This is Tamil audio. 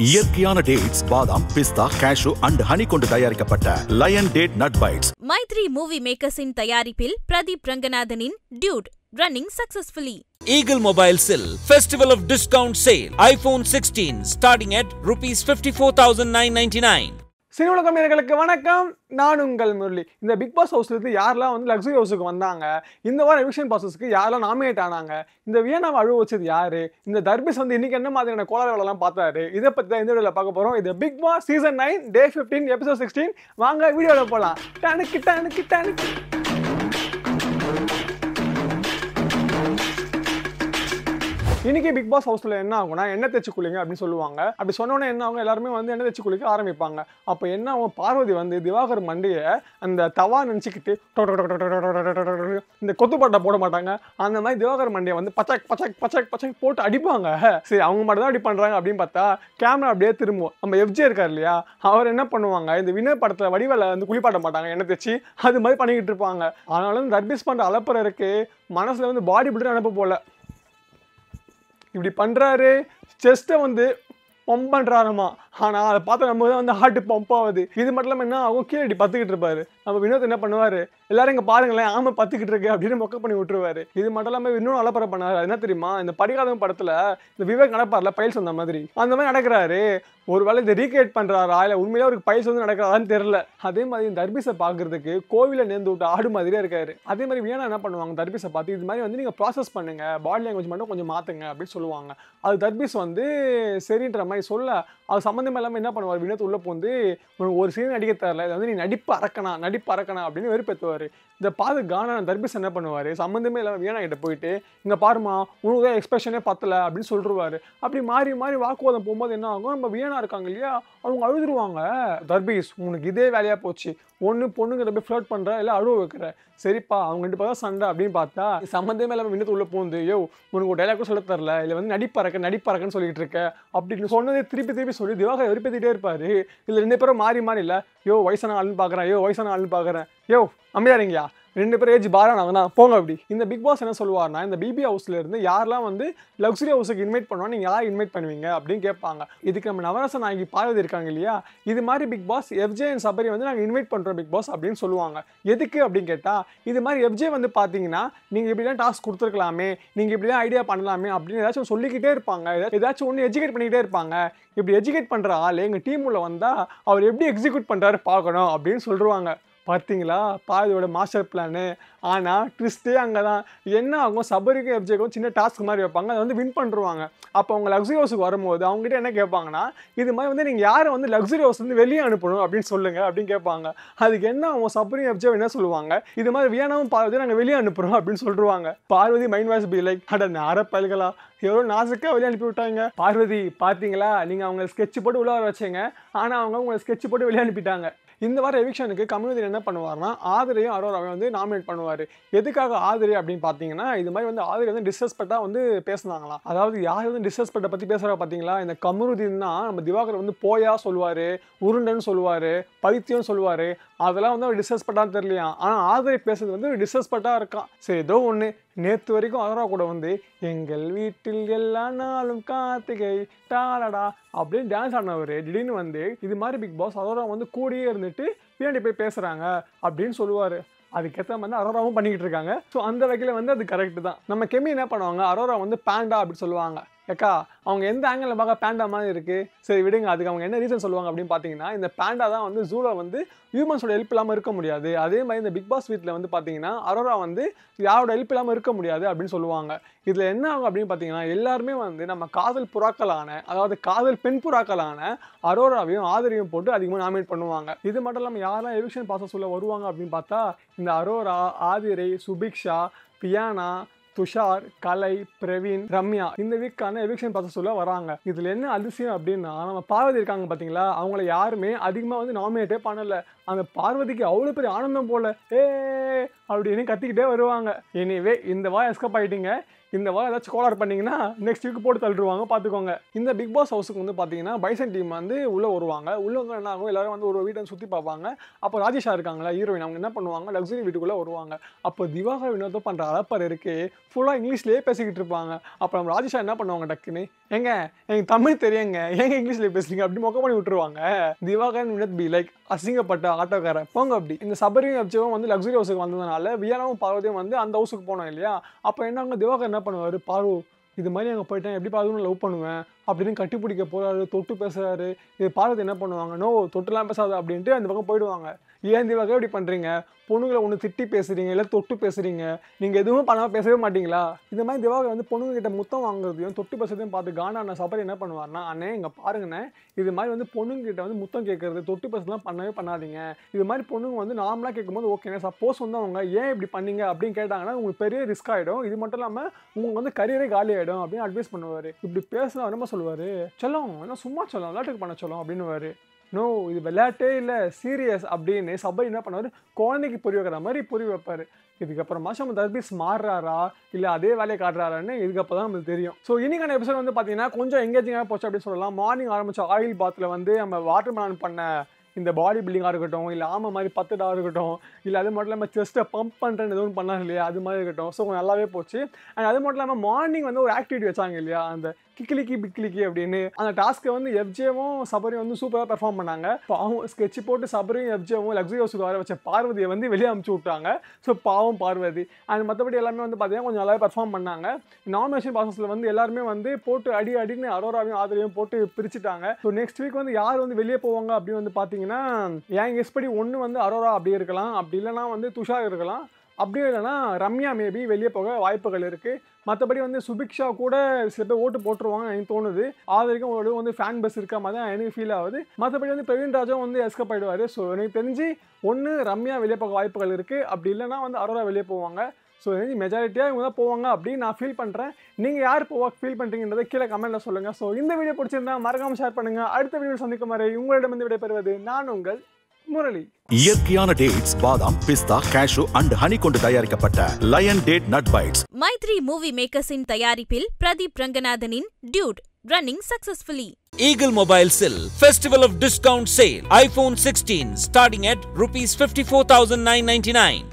இயற்கையான டேட்ஸ், பாதாம், பிஸ்தா, கேஷு அண்ட் ஹனி கொண்டு தயாரிக்கப்பட்ட lion date nut bites. Mythri movie மேக்கர்ஸின் தயாரிப்பில் பிரதீப் ரங்கநாதனின் டியூட் ரன்னிங் சக்சஸ்ஃபுல்லி. Eagle Mobiles-இல் Festival of Discount Sale iPhone 16 starting at rupees 54,999. Cinema நேயர்களுக்கு வணக்கம். நான் உங்கள் முரளி. இந்த பிக் பாஸ் ஹவுஸ்லேருந்து யாரெல்லாம் வந்து லக்ஸரி ஹவுஸுக்கு வந்தாங்க, இந்த வாரம் எவிக்ஷன் ப்ராசஸ்க்கு யாரெல்லாம் நாமினேட் ஆனாங்க, இந்த வியனாவை அழுவ வச்சது யாரு, இந்த தர்பீஸ் வந்து இன்னைக்கு என்ன மாதிரியான கோளாறு வேலைலாம் பார்த்தாரு, இதை பற்றி தான் இந்த வீடியோவில் பார்க்க போகிறோம். இது பிக் பாஸ் சீசன் 9 டே 15 எபிசோட் 16. வாங்க வீடியோவில் போகலாம். டனுக்கு இன்னைக்கு பிக் பாஸ் ஹவுஸ்ல என்ன ஆகும்னா எண்ணெய் தேய்ச்சி குளிங்க அப்படின்னு சொல்லுவாங்க. அப்படி சொன்னோன்னே என்ன ஆகும், எல்லாருமே வந்து எண்ணெய் தேய்ச்சி குளிக்க ஆரம்பிப்பாங்க. அப்போ என்ன ஆகும், பார்வதி வந்து திவாகர் மண்டையை அந்த தவா நினச்சிக்கிட்டு இந்த கொத்துப்பாட்டை போட மாட்டாங்க, அந்த மாதிரி திவாகர் மண்டையை வந்து பச்சக் பச்சக் பச்சக் பச்சக் போட்டு அடிப்பாங்க. சரி, அவங்க மட்டும் தான் அடி பண்ணுறாங்க அப்படின்னு பார்த்தா கேமரா அப்படியே திரும்பும். நம்ம எஃப்ஜே இருக்கார் இல்லையா, அவர் என்ன பண்ணுவாங்க, இந்த வினர் படத்தில் வடிவேல வந்து குளிப்பாட்ட மாட்டாங்க, எண்ணெய் தேய்ச்சி அது மாதிரி பண்ணிக்கிட்டு இருப்பாங்க. ஆனாலும் தர்பீஸ் பண்ணுற அலப்பறை இருக்கு, மனசில் வந்து பாடி பில்டர் அனுப்ப போல இப்படி பண்ணுறாரு. செஸ்ட்டை வந்து பம்ப் பண்ணுறாருமா, ஆனால் அதை பார்த்து நம்ம தான் வந்து ஹார்ட் பம்ப் ஆகுது. இது மட்டும் இல்லாமல் என்ன ஆகும், கீழே இப்படி பத்துக்கிட்டு இருப்பாரு. நம்ம வினோத் என்ன பண்ணுவார், எல்லாரும் இங்கே பாருங்களேன் ஆமாம் பத்துக்கிட்டு இருக்கு அப்படின்னு மொக்க பண்ணி விட்டுருவாரு. இது மட்டும் இல்லாமல் இன்னும் அலப்பறை பண்ணாரு. என்ன தெரியுமா, இந்த படிக்காதவன் படத்தில் இந்த விவேக் நடப்பார்ல பைல்ஸ் அந்த மாதிரி நடக்கிறாரு. ஒரு வேளை இதை ரீக்ரியேட் பண்ணுறாரா இல்லை உண்மையிலே அவருக்கு பைல்ஸ் வந்து நடக்கிறாரான்னு தெரியல. அதே மாதிரி இந்த தர்பீஸை பார்க்கறதுக்கு கோவிலை நேர்ந்து விட்டு ஆடு மாதிரியே இருக்காரு. அதே மாதிரி வியனா என்ன பண்ணுவாங்க, தர்பீஸை பார்த்து இது மாதிரி வந்து நீங்கள் ப்ராசஸ் பண்ணுங்க, பாடி லாங்குவேஜ் மட்டும் கொஞ்சம் மாற்றுங்க அப்படின்னு சொல்லுவாங்க. அது தர்பீஸ் வந்து சரின்ற மாதிரி சொல்ல, அது சம்மந்தம் இல்லாமல் என்ன பண்ணுவார், வினோத் உள்ள போந்து உனக்கு ஒரு சீன் நடிக்க தரல, இதை வந்து நீ நடிப்பு அறக்கணா அப்படின்னு வெறுப்பேற்றுவார். இதை பார்த்து கானா தர்பீஸ் என்ன பண்ணுவார், சம்மந்தமே இல்லாமல் வியனா கிட்ட போயிட்டு இங்கே பாருமா உனக்கு தான் எக்ஸ்பிரஷனே பத்தலை அப்படின்னு சொல்லிடுவார். அப்படி மாறி மாறி வாக்குவாதம் போகும்போது என்ன ஆகும், நம்ம வியனா இருக்காங்க இல்லையா, அவங்க அழுதுருவாங்க. தர்பீஸ் உனக்கு இதே வேலையாக போச்சு, ஒன்று பொண்ணுங்கிட்ட போய் ஃப்ளர்ட் பண்ணுற இல்லை அழுவ வைக்கிற, சரிப்பா அவங்க ரெண்டு பேரும் சண்டை அப்படின்னு பார்த்தா சம்மந்தமே இல்லாமல் வினத்து உள்ள போந்து யோ உனக்கு ஒரு டைலாக்கும் சொல்ல தரல, இல்லை வந்து நடிப்பறக்கன்னு சொல்லிட்டு இருக்க அப்படின்னு சொன்னதே திருப்பி சொல்லி திவாகர் வெறுப்பேற்றிட்டே இருப்பாரு. இதில் ரெண்டு பேரும் மாறி இல்லை யோ வயசான ஆளுன்னு பார்க்குறேன், யோ அமையாருங்கயா, ரெண்டு பேரும் ஏஜ் பாரானவங்க தான் போங்க அப்படி. இந்த பிக் பாஸ் என்ன சொல்லுவார்னா, இந்த பிபி ஹவுஸ்ல இருந்து யாரெல்லாம் வந்து லக்ஸரி ஹவுஸுக்கு இன்வைட் பண்ணுவோம், நீங்கள் யார் இன்வைட் பண்ணுவீங்க அப்படின்னு கேட்பாங்க. இதுக்கு நம்ம நவரச நாயகி பார்வதி இருக்காங்க இல்லையா, இது மாதிரி Big Boss FJ and Sabari வந்து நாங்கள் இன்வைட் பண்ணுறோம் பிக் பாஸ் அப்படின்னு சொல்லுவாங்க. எதுக்கு அப்படின்னு கேட்டால், இது மாதிரி எஃப்ஜே வந்து பார்த்தீங்கன்னா நீங்கள் இப்படிலாம் டாஸ்க் கொடுத்துருக்கலாமே, நீங்கள் இப்படிலாம் ஐடியா பண்ணலாமே அப்படின்னு ஏதாச்சும் சொல்லிக்கிட்டே இருப்பாங்க, ஏதாச்சும் ஒன்று எஜுகேட் பண்ணிக்கிட்டே இருப்பாங்க. இப்படி எஜுகேட் பண்ணுற ஆள் எங்கள் டீம் உள்ள வந்தால் அவர் எப்படி எக்ஸிக்யூட் பண்ணுறாரு பார்க்கணும் அப்படின்னு சொல்லுவாங்க. பார்த்தீங்களா பாதியோட மாஸ்டர் பிளானு. ஆனால் ட்விஸ்ட்டே அங்கே தான். என்ன ஆகும், சபரிக்கும் எஃப்ஜேக்கும் சின்ன டாஸ்க் மாதிரி வைப்பாங்க, அதை வந்து வின் பண்ணுருவாங்க. அப்போ அவங்க லக்ஸரி ஹவுஸுக்கு வரும்போது அவங்ககிட்ட என்ன கேட்பாங்கன்னா, இது மாதிரி வந்து நீங்கள் யாரை வந்து லக்ஸரி ஹவுஸ் வந்து வெளியே அனுப்பணும் அப்படின்னு சொல்லுங்கள் அப்படின்னு கேட்பாங்க. அதுக்கு என்ன அவங்க சபரியும் எஃப்ஜே என்ன சொல்லுவாங்க, இது மாதிரி வியனாவும் பார்வதி நாங்கள் வெளியே அனுப்புகிறோம் அப்படின்னு சொல்லிடுவாங்க. Parvathi mind wash be like அட நேர பயல்களா, எவ்வளோ நாசுக்காக வெளியே அனுப்பி விட்டாங்க. பார்வதி பார்த்தீங்களா, நீங்கள் அவங்க ஸ்கெட்ச் போட்டு உள்ள வர வச்சிங்க, ஆனால் அவங்க உங்களை ஸ்கெட்ச் போட்டு வெளியே அனுப்பிட்டாங்க. இந்த வார எவிக்ஷனுக்கு கம்யூனிட்டி என்ன பண்ணுவார்னா, ஆதிரையும் அரோராவையும் வந்து நாமினேட் பண்ணுவார். எதுக்காக ஆதிரை அப்படின்னு பார்த்தீங்கன்னா, இது மாதிரி வந்து ஆதிரை வந்து டிஸ்ரெஸ்பெக்டாக வந்து பேசுனாங்களாம். அதாவது யார் வந்து டிஸ்ரெஸ்பெக்டை பற்றி பேசுகிறா பார்த்தீங்களா, இந்த கம்யூனிட்டின்னா நம்ம திவாகர் வந்து போயா சொல்லுவார், உருண்டன்னு சொல்லுவார், பைத்தியம் சொல்லுவார், அதெல்லாம் வந்து அவர் டிஸ்ரெஸ்பெக்டாக தெரியலையா. ஆனால் ஆதிரை பேசுறது வந்து டிஸ்ரெஸ்பெக்டாக இருக்கான். சரி ஏதோ ஒன்று, நேற்று வரைக்கும் அரோரா கூட வந்து எங்கள் வீட்டில் எல்லா நாளும் கார்த்திகை டாலடா அப்படின்னு டான்ஸ் ஆடினவர் திடீர்னு வந்து இது மாதிரி பிக் பாஸ் அரோரா வந்து கூடியே இருந்துட்டு பின்னாடி போய் பேசுகிறாங்க அப்படின்னு சொல்லுவார். அதுக்கேற்ற மாதிரி அரோராவும் பண்ணிக்கிட்டு இருக்காங்க. ஸோ அந்த வகையில் வந்து அது கரெக்டு தான். நம்ம கெமி என்ன பண்ணுவாங்க, அரோரா வந்து பேண்டா அப்படின்னு சொல்லுவாங்க. ஏக்கா அவங்க எந்த ஆங்கிளில் பார்க்க பேண்டா மாதிரி இருக்குது, சரி விடுங்க, அதுக்கு அவங்க என்ன ரீசன் சொல்லுவாங்க அப்படின்னு பார்த்தீங்கன்னா, இந்த பேண்டா தான் வந்து ஜூவில் வந்து ஹியூமன்ஸோட ஹெல்ப் இல்லாமல் இருக்க முடியாது. அதே மாதிரி இந்த பிக் பாஸ் வீட்டில் வந்து பார்த்தீங்கன்னா அரோரா வந்து யாரோட ஹெல்ப் இல்லாமல் இருக்க முடியாது அப்படின்னு சொல்லுவாங்க. இதில் என்ன ஆகும் அப்படின்னு பார்த்தீங்கன்னா, எல்லாருமே வந்து நம்ம காதல் புறாக்களான, அதாவது காதல் பெண் புறாக்களான அரோராவையும் ஆதிரையும் போட்டு அதிகமாக நாமினேட் பண்ணுவாங்க. இது மட்டும் இல்லாமல் யாரெல்லாம் எவிக்ஷன் ப்ராசஸ் உள்ள வருவாங்க அப்படின்னு பார்த்தா, இந்த அரோரா, ஆதிரை, சுபிக்ஷா, பியானா, துஷார், கலை, பிரவீன், ரம்யா இந்த வீக்கான எவிக்ஷன் ப்ராசஸ் உள்ள வராங்க. இதில் என்ன அதிசயம் அப்படின்னா, நம்ம பார்வதி இருக்காங்க பார்த்தீங்களா, அவங்கள யாருமே அதிகமாக வந்து நாமினேட்டே பண்ணலை. அந்த பார்வதிக்கு அவ்வளோ பெரிய ஆனந்தம் போல அப்படின்னு கத்திக்கிட்டே வருவாங்க. எனிவே இந்த எஸ்கேப் ஆகிட்டீங்க. இந்த வாரம் ஏதாச்சும் கோளாறு பண்ணீங்கன்னா நெக்ஸ்ட் வீக் போட்டு தள்ளிடுவாங்க, பார்த்துக்கோங்க. இந்த பிக் பாஸ் ஹவுஸுக்கு வந்து பார்த்தீங்கன்னா பைசன் டீம் வந்து உள்ளே வருவாங்க. உள்ளே வந்து என்ன ஆகும், எல்லாரும் வந்து ஒரு வீட்டை சுற்றி பார்ப்பாங்க. அப்போ ராஜேஷா இருக்காங்களா ஹீரோயின், அவங்க என்ன பண்ணுவாங்க, லக்ஸரி வீட்டுக்குள்ளே வருவாங்க. அப்போ திவாகர் வினோதம் பண்ணுற அலப்பர் இருக்கு, ஃபுல்லாக இங்கிலீஷ்லேயே பேசிக்கிட்டு இருப்பாங்க. அப்போ நம்ம ராஜேஷா என்ன பண்ணுவாங்க, டக்குன்னு எனக்கு தமிழ் தெரியுங்க, ஏங்க இங்கிலீஷ்லேயே பேசுறீங்க அப்படி மொக்க பண்ணி விட்டுருவாங்க. திவாகர் வினோத் பி லைக் அசிங்கப்பட்ட ஆட்டோக்காரன் போங்க அப்படி. இந்த சபரியும் அப்ஜவும் வந்து லக்ஸரி ஹவுஸுக்கு வந்ததுனால வியானாவும் பார்வதியும் வந்து அந்த ஹவுஸுக்கு போனோம் இல்லையா. அப்போ என்ன திவாகர் என்ன பண்ணுவார், பாரு இது மாதிரி அங்கே போயிட்டேன் எப்படி பார்த்து லவ் பண்ணுவேன் அப்படின்னு கட்டி பிடிக்க போகிறாரு, தொட்டு பேசுகிறாரு. இது பார்வதி என்ன பண்ணுவாங்க, நோ தொட்டுலாம் பேசாது அப்படின்ட்டு அந்த பக்கம் போயிடுவாங்க. ஏன் திவாகர் இப்படி பண்ணுறீங்க, பொண்ணுங்களை ஒன்று திட்டி பேசுகிறீங்க இல்லை தொட்டு பேசுகிறீங்க, நீங்கள் எதுவும் பண்ணாமல் பேசவே மாட்டீங்களா. இந்த மாதிரி திவாகர் வந்து பொண்ணுங்கிட்ட முத்தம் வாங்குறதையும் தொட்டு பேசுறதையும் பார்த்து காண்டான சபரி என்ன பண்ணுவார்னா, அண்ணே இங்கே பாருங்கண்ணே, இது மாதிரி வந்து பொண்ணுங்கிட்ட வந்து முத்தம் கேட்கறது தொட்டு பேசுறதுலாம் பண்ணவே பண்ணாதீங்க. இது மாதிரி பொண்ணுங்க வந்து நார்மலாக கேட்கும்போது ஓகேண்ணே, சப்போஸ் வந்து அவங்க ஏன் இப்படி பண்ணீங்க அப்படின்னு கேட்டாங்கன்னா உங்களுக்கு பெரிய ரிஸ்க் ஆகிடும், இது மட்டும் இல்லாமல் உங்களுக்கு வந்து கரியரே காலி ஆகிடும் அப்படின்னு அட்வைஸ் பண்ணுவார். இப்படி பேசலாம் என்னமா சொல்லுவார், சொல்லும் என்ன சும்மா சொல்லும் விளையாட்டுக்கு பண்ண சொல்லும் அப்படின்னுவார். நோ இது விளையாட்டே இல்லை சீரியஸ் அப்படின்னு சபரி என்ன பண்ணுவார், குழந்தைக்கு புரிய வைக்கிற மாதிரி புரிய வைப்பார். இதுக்கப்புறமா நம்ம தர்பீஸ் மாறுறாரா இல்லை அதே வேலையை காட்டுறாரான்னு இதுக்கப்புறம் தான் நமக்கு தெரியும். ஸோ இன்னைக்கான எபிசோட் வந்து பார்த்தீங்கன்னா கொஞ்சம் எங்கேஜிங்காக போச்சு அப்படின்னு சொல்லலாம். மார்னிங் ஆரம்பித்த ஆயில் பாத்தில் வந்து நம்ம வாட்டர் மெலன் பண்ண இந்த பாடி பில்டிங்காக இருக்கட்டும், இல்லை ஆமை மாதிரி 10 டாக இருக்கட்டும், இல்லை அது மட்டும் இல்லாமல் செஸ்ட்டை பம்ப் பண்ணுறேன்னு எதுவும் பண்ணாங்க இல்லையா, அது மாதிரி இருக்கட்டும். ஸோ நல்லாவே போச்சு. அண்ட் அது மட்டும் இல்லாமல் மார்னிங் வந்து ஒரு ஆக்டிவிட்டி வச்சாங்க இல்லையா, அந்த கிக்கிலிக்கி பிக்கிலிக்கி அப்படின்னு. அந்த டாஸ்க்கை வந்து எஃப்ஜேவும் சபரியும் வந்து சூப்பராக பெர்ஃபார்ம் பண்ணாங்க. பாவம் ஸ்கெட்ச் போட்டு சபரியும் எஃப்ஜேவும் லக்ஸரி ஹவுஸுக்கு வர வச்ச பார்வதியை வந்து வெளியே அமுச்சு விட்டாங்க. ஸோ பாவம் பார்வதி. அண்ட் மற்றபடி எல்லாமே வந்து பார்த்தீங்கன்னா கொஞ்சம் நல்லாவே பெர்ஃபார்ம் பண்ணாங்க. நாமினேஷன் ப்ராசஸில் வந்து எல்லாருமே வந்து போட்டு அடின்னு அரோராவையும் ஆதரவையும் போட்டு பிரிச்சுட்டாங்க. ஸோ நெக்ஸ்ட் வீக் வந்து யார் வந்து வெளியே போவாங்க அப்படின்னு வந்து பார்த்தீங்கன்னா என் கெஸ் படி ஒன்று வந்து அரோரா அப்படி இருக்கலாம், அப்படி இல்லைனா வந்து துஷார் இருக்கலாம், அப்படியே இல்லைனா ரம்யா மேபி வெளியே போக வாய்ப்புகள் இருக்குது. மற்றபடி வந்து சுபிக்ஷா கூட சில பேர் ஓட்டு போட்டுருவாங்க எனக்கு தோணுது. வரைக்கும் ஒரு வந்து ஃபேன் பஸ் இருக்க மாதிரி தான் எனக்கு ஃபீல் ஆகுது. மற்றபடி வந்து பிரவீன் ராஜாவும் வந்து எஸ்கேப் ஆகிடுவார். ஸோ எனக்கு தெரிஞ்சு ஒன்று ரம்யா வெளியே போக வாய்ப்புகள் இருக்குது, அப்படி இல்லைனா வந்து அரோரா வெளியே போவாங்க. ஸோ எனக்கு மெஜாரிட்டியாக இவங்க தான் போவாங்க அப்படின்னு நான் ஃபீல் பண்ணுறேன். நீங்கள் யார் ஃபீல் பண்ணுறீங்கன்றதை கீழே கமெண்ட்டில் சொல்லுங்கள். ஸோ இந்த வீடியோ பிடிச்சிருந்தா மறக்காமல் ஷேர் பண்ணுங்கள். அடுத்த வீடியோ சந்திக்கும் வரை உங்களிடமிருந்து விடைபெறுவது நான் உங்கள் முரளி. இயற்கையான டேட்ஸ், பாதாம், பிஸ்தா, கேஷு அண்ட் ஹனி கொண்டு தயாரிக்கப்பட்ட lion date nut bites. Mythri movie மேக்கர்ஸின் தயாரிப்பில் பிரதீப் ரங்கநாதனின் dude running successfully. Eagle Mobilesil Festival of Discount Sale iPhone 16 starting at rupees 54,999.